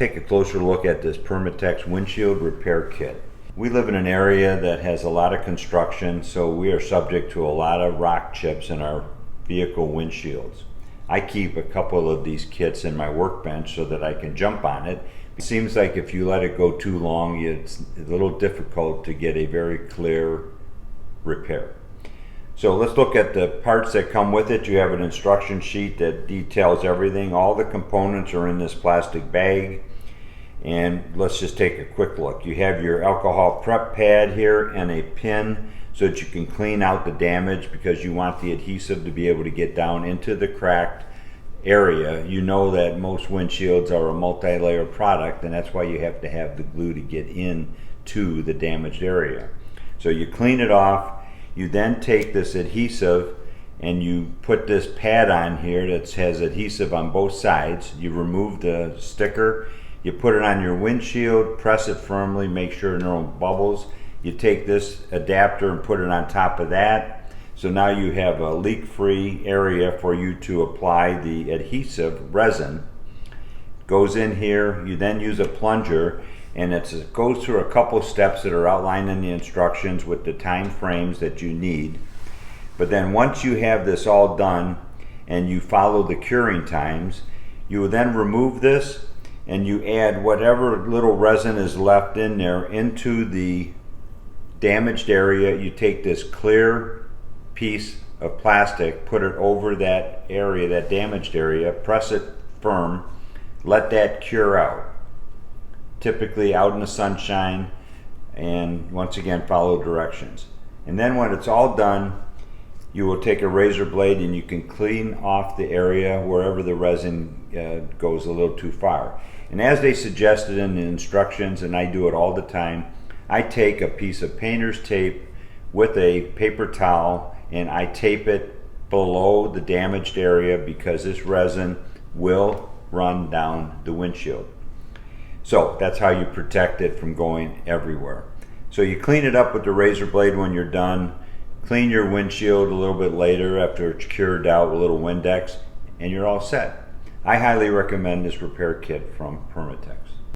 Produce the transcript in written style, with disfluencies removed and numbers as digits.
take a closer look at this Permatex Windshield Repair Kit. We live in an area that has a lot of construction, so we are subject to a lot of rock chips in our vehicle windshields. I keep a couple of these kits in my workbench so that I can jump on it. It seems like if you let it go too long, it's a little difficult to get a very clear repair. So let's look at the parts that come with it. You have an instruction sheet that details everything. All the components are in this plastic bag. And let's just take a quick look. You have your alcohol prep pad here and a pin so that you can clean out the damage, because you want the adhesive to be able to get down into the cracked area. You know that most windshields are a multi-layer product, and that's why you have to have the glue to get in to the damaged area. So you clean it off. You then take this adhesive and you put this pad on here that has adhesive on both sides. You remove the sticker, you put it on your windshield, press it firmly, make sure there are no bubbles. You take this adapter and put it on top of that. So now you have a leak-free area for you to apply the adhesive resin. It goes in here. You then use a plunger, and it goes through a couple steps that are outlined in the instructions with the time frames that you need. But then once you have this all done and you follow the curing times, you will then remove this and you add whatever little resin is left in there into the damaged area. You take this clear piece of plastic, put it over that area, that damaged area, press it firm, let that cure out. Typically out in the sunshine, and once again follow directions. And then when it's all done, you will take a razor blade and you can clean off the area wherever the resin goes a little too far. And as they suggested in the instructions, and I do it all the time, I take a piece of painter's tape with a paper towel and I tape it below the damaged area, because this resin will run down the windshield. So that's how you protect it from going everywhere. So you clean it up with the razor blade when you're done. Clean your windshield a little bit later after it's cured out with a little Windex, and you're all set. I highly recommend this repair kit from Permatex.